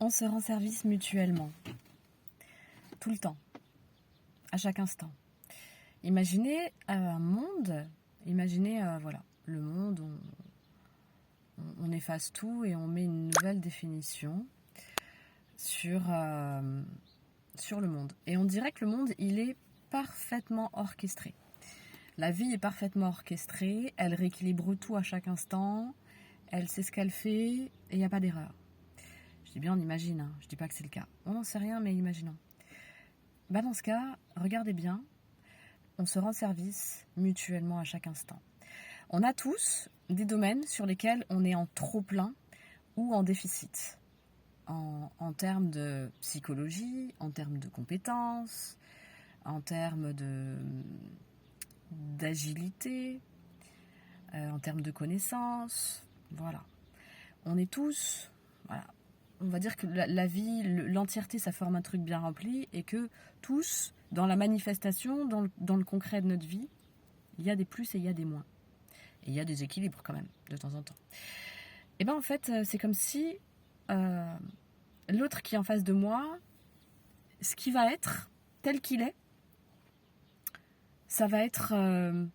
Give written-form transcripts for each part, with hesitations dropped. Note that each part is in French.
On se rend service mutuellement, tout le temps, à chaque instant. Imaginez un monde, imaginez voilà, le monde, on efface tout et on met une nouvelle définition sur le monde. Et on dirait que le monde, il est parfaitement orchestré. La vie est parfaitement orchestrée, elle rééquilibre tout à chaque instant, elle sait ce qu'elle fait et il n'y a pas d'erreur. Je dis bien on imagine, hein. Je dis pas que c'est le cas. On n'en sait rien, mais imaginons. Dans ce cas, regardez bien, on se rend service mutuellement à chaque instant. On a tous des domaines sur lesquels on est en trop-plein ou en déficit. En termes de psychologie, en termes de compétences, en termes d'agilité, en termes de connaissances. Voilà. On est tous... Voilà. On va dire que la vie, l'entièreté, ça forme un truc bien rempli et que tous, dans la manifestation, dans le concret de notre vie, il y a des plus et il y a des moins. Et il y a des équilibres quand même, de temps en temps. Et en fait, c'est comme si l'autre qui est en face de moi, ce qui va être tel qu'il est, ça va être un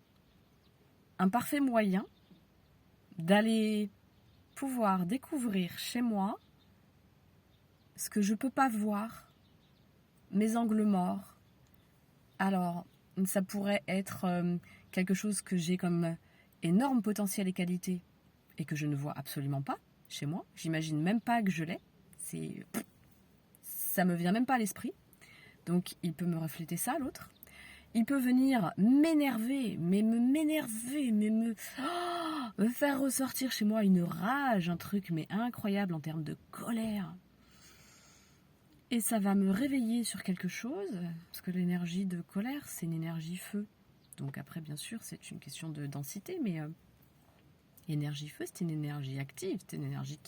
parfait moyen d'aller pouvoir découvrir chez moi ce que je ne peux pas voir, mes angles morts. Alors, ça pourrait être quelque chose que j'ai comme énorme potentiel et qualité et que je ne vois absolument pas chez moi. J'imagine même pas que je l'ai. Ça me vient même pas à l'esprit. Donc, il peut me refléter ça, l'autre. Il peut venir m'énerver, mais me faire ressortir chez moi une rage, un truc mais incroyable en termes de colère. Et ça va me réveiller sur quelque chose, parce que l'énergie de colère, c'est une énergie feu. Donc après, bien sûr, c'est une question de densité, mais énergie feu, c'est une énergie active, c'est une énergie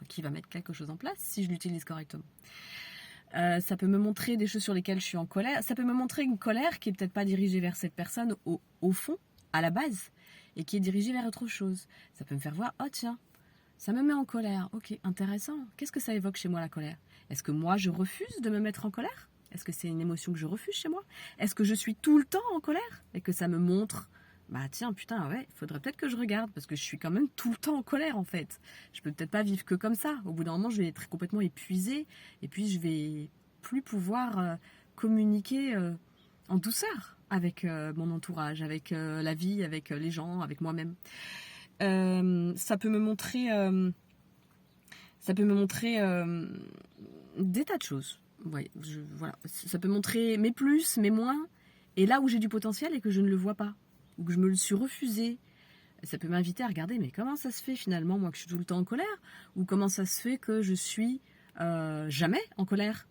qui va mettre quelque chose en place si je l'utilise correctement. Ça peut me montrer des choses sur lesquelles je suis en colère. Ça peut me montrer une colère qui est peut-être pas dirigée vers cette personne au fond, à la base, et qui est dirigée vers autre chose. Ça peut me faire voir, oh tiens, ça me met en colère. Ok, intéressant. Qu'est-ce que ça évoque chez moi, la colère? Est-ce que moi, je refuse de me mettre en colère? Est-ce que c'est une émotion que je refuse chez moi? Est-ce que je suis tout le temps en colère? Et que ça me montre, tiens, putain, ouais, il faudrait peut-être que je regarde, parce que je suis quand même tout le temps en colère, en fait. Je peux peut-être pas vivre que comme ça. Au bout d'un moment, je vais être complètement épuisée, et puis je vais plus pouvoir communiquer en douceur avec mon entourage, avec la vie, avec les gens, avec moi-même. Ça peut me montrer des tas de choses. Ouais, voilà. Ça peut montrer mes plus, mes moins, et là où j'ai du potentiel et que je ne le vois pas, ou que je me le suis refusé. Ça peut m'inviter à regarder, mais comment ça se fait finalement, moi, que je suis tout le temps en colère? Ou comment ça se fait que je suis jamais en colère?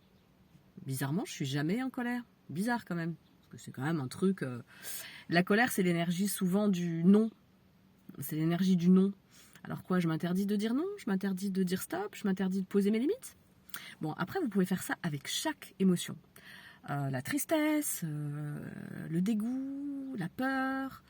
Bizarrement, je suis jamais en colère. Bizarre quand même, parce que c'est quand même un truc... La colère, c'est l'énergie souvent du non. C'est l'énergie du non. Alors quoi, je m'interdis de dire non, je m'interdis de dire stop, je m'interdis de poser mes limites. Bon, après, vous pouvez faire ça avec chaque émotion. La tristesse, le dégoût, la peur,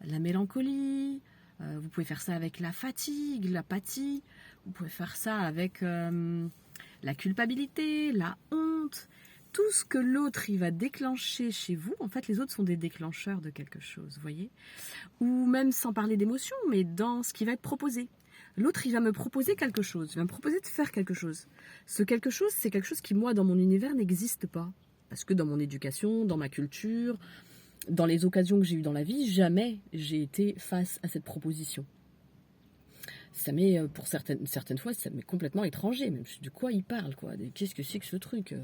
la mélancolie. Vous pouvez faire ça avec la fatigue, l'apathie. Vous pouvez faire ça avec la culpabilité, la honte. Tout ce que l'autre il va déclencher chez vous, en fait, les autres sont des déclencheurs de quelque chose, vous voyez? Ou même sans parler d'émotion, mais dans ce qui va être proposé. L'autre, il va me proposer quelque chose, il va me proposer de faire quelque chose. Ce quelque chose, c'est quelque chose qui, moi, dans mon univers, n'existe pas. Parce que dans mon éducation, dans ma culture, dans les occasions que j'ai eues dans la vie, jamais j'ai été face à cette proposition. Ça m'est, pour certaines fois, ça m'est complètement étranger. Même de quoi il parle, quoi? Qu'est-ce que c'est que ce truc?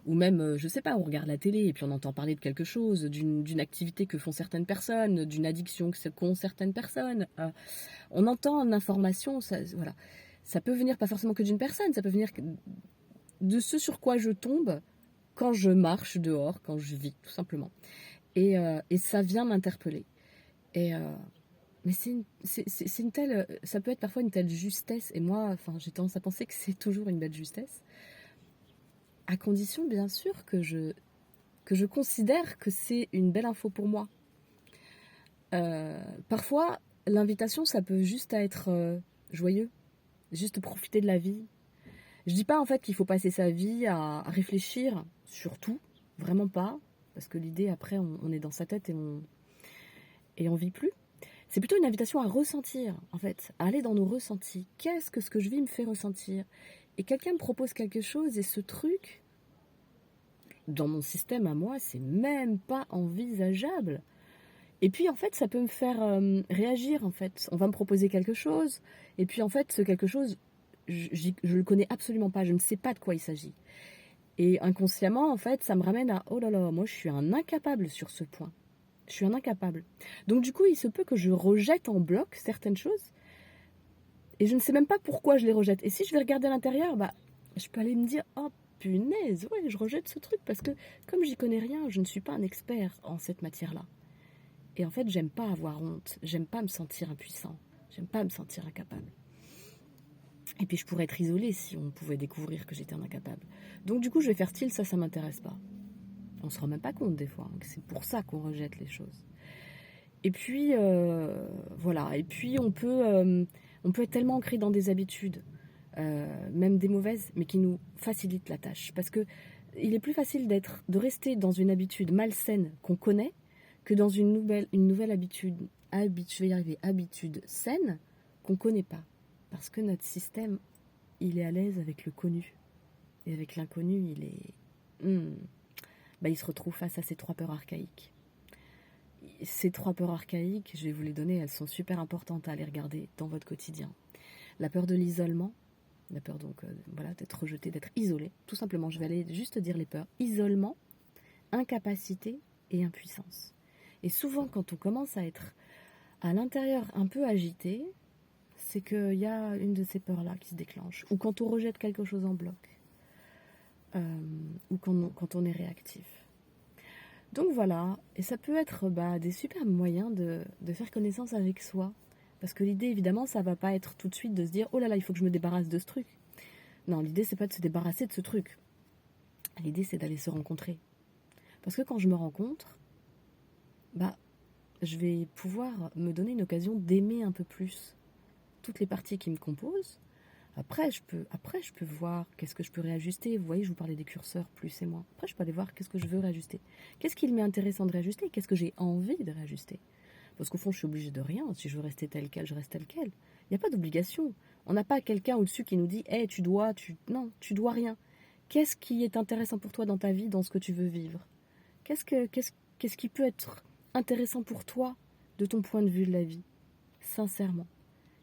Ou même, je sais pas, on regarde la télé et puis on entend parler de quelque chose, d'une activité que font certaines personnes, d'une addiction qu'ont certaines personnes. On entend l'information, voilà. Ça peut venir pas forcément que d'une personne, ça peut venir de ce sur quoi je tombe quand je marche dehors, quand je vis, tout simplement. Et ça vient m'interpeller. Mais c'est une telle... Ça peut être parfois une telle justesse. Et moi, j'ai tendance à penser que c'est toujours une belle justesse. À condition, bien sûr, que je considère que c'est une belle info pour moi. Parfois, l'invitation, ça peut juste être joyeux, juste profiter de la vie, Je dis pas en fait qu'il faut passer sa vie à réfléchir sur tout, vraiment pas, parce que l'idée après on est dans sa tête et on vit plus. C'est plutôt une invitation à ressentir, en fait, à aller dans nos ressentis. Qu'est-ce que ce que je vis me fait ressentir? Et quelqu'un me propose quelque chose et ce truc, dans mon système à moi, c'est même pas envisageable. Et puis en fait, ça peut me faire réagir en fait. On va me proposer quelque chose, et puis en fait, ce quelque chose, je le connais absolument pas, je ne sais pas de quoi il s'agit. Et inconsciemment, en fait, ça me ramène à oh là là, moi je suis un incapable sur ce point. Je suis un incapable. Donc du coup, il se peut que je rejette en bloc certaines choses, et je ne sais même pas pourquoi je les rejette. Et si je vais regarder à l'intérieur, bah, je peux aller me dire oh punaise, ouais, je rejette ce truc parce que comme j'y connais rien, je ne suis pas un expert en cette matière-là. Et en fait, j'aime pas avoir honte, j'aime pas me sentir impuissant, j'aime pas me sentir incapable. Et puis je pourrais être isolée si on pouvait découvrir que j'étais un incapable. Donc du coup, je vais faire style, ça m'intéresse pas. On se rend même pas compte des fois, hein, que c'est pour ça qu'on rejette les choses. Et puis, voilà, et puis on peut être tellement ancré dans des habitudes, même des mauvaises, mais qui nous facilitent la tâche. Parce que il est plus facile de rester dans une habitude malsaine qu'on connaît, que dans une nouvelle habitude saine qu'on ne connaît pas. Parce que notre système, il est à l'aise avec le connu. Et avec l'inconnu, il se retrouve face à ces 3 peurs archaïques. Ces 3 peurs archaïques, je vais vous les donner, elles sont super importantes à aller regarder dans votre quotidien. La peur de l'isolement, la peur donc d'être rejeté, d'être isolé. Tout simplement, je vais aller juste dire les peurs. Isolement, incapacité et impuissance. Et souvent, quand on commence à être à l'intérieur un peu agité, c'est qu'il y a une de ces peurs-là qui se déclenche. Ou quand on rejette quelque chose en bloc. Ou quand on est réactif. Donc voilà, et ça peut être des super moyens de faire connaissance avec soi. Parce que l'idée, évidemment, ça va pas être tout de suite de se dire « Oh là là, il faut que je me débarrasse de ce truc ». Non, l'idée, c'est pas de se débarrasser de ce truc. L'idée, c'est d'aller se rencontrer. Parce que quand je me rencontre, je vais pouvoir me donner une occasion d'aimer un peu plus toutes les parties qui me composent. Après, je peux voir qu'est-ce que je peux réajuster. Vous voyez, je vous parlais des curseurs, plus et moins. Après, je peux aller voir qu'est-ce que je veux réajuster. Qu'est-ce qu'il m'est intéressant de réajuster? Qu'est-ce que j'ai envie de réajuster? Parce qu'au fond, je suis obligée de rien. Si je veux rester tel quel, je reste tel quel. Il n'y a pas d'obligation. On n'a pas quelqu'un au-dessus qui nous dit « Hey, Non, tu dois rien. Qu'est-ce qui est intéressant pour toi dans ta vie, dans ce que tu veux vivre? Qu'est-ce qui peut être intéressant pour toi de ton point de vue de la vie? Sincèrement.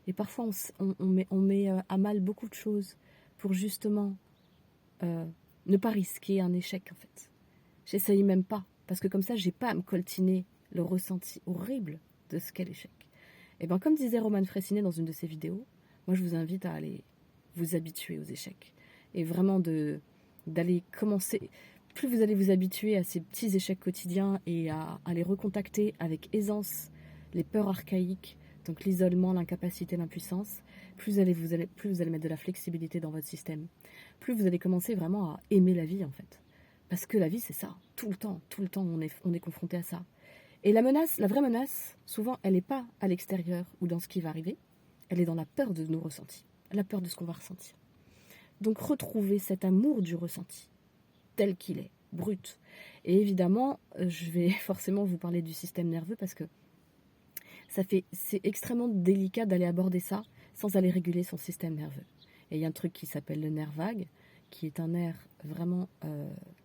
Et parfois, on met à mal beaucoup de choses pour justement ne pas risquer un échec, en fait. J'essaye même pas, parce que comme ça, j'ai pas à me coltiner le ressenti horrible de ce qu'est l'échec. Et bien, comme disait Roman Fressinet dans une de ses vidéos, moi, je vous invite à aller vous habituer aux échecs. Et vraiment d'aller commencer... Plus vous allez vous habituer à ces petits échecs quotidiens et à les recontacter avec aisance, les peurs archaïques, donc l'isolement, l'incapacité, l'impuissance, plus vous allez mettre de la flexibilité dans votre système. Plus vous allez commencer vraiment à aimer la vie, en fait. Parce que la vie, c'est ça. Tout le temps, on est confronté à ça. Et la vraie menace, souvent, elle n'est pas à l'extérieur ou dans ce qui va arriver. Elle est dans la peur de nos ressentis, la peur de ce qu'on va ressentir. Donc, retrouver cet amour du ressenti, tel qu'il est, brut. Et évidemment, je vais forcément vous parler du système nerveux parce que c'est extrêmement délicat d'aller aborder ça sans aller réguler son système nerveux. Et il y a un truc qui s'appelle le nerf vague, qui est un nerf vraiment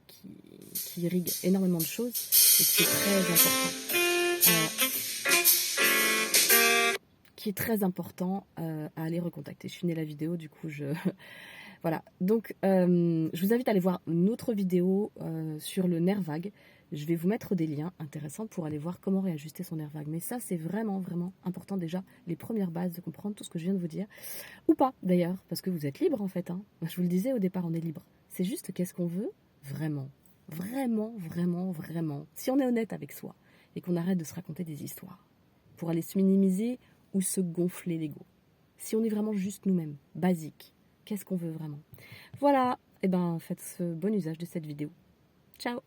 qui irrigue énormément de choses et qui est très important à aller recontacter. Je finis la vidéo, du coup voilà. Donc je vous invite à aller voir une autre vidéo sur le nerf vague. Je vais vous mettre des liens intéressants pour aller voir comment réajuster son nerf vague. Mais ça, c'est vraiment, vraiment important déjà, les premières bases, de comprendre tout ce que je viens de vous dire. Ou pas, d'ailleurs, parce que vous êtes libre, en fait. Hein. Je vous le disais au départ, on est libre. C'est juste qu'est-ce qu'on veut vraiment. Vraiment, vraiment, vraiment. Si on est honnête avec soi et qu'on arrête de se raconter des histoires pour aller se minimiser ou se gonfler l'ego. Si on est vraiment juste nous-mêmes, basique, qu'est-ce qu'on veut vraiment? Voilà, et faites ce bon usage de cette vidéo. Ciao!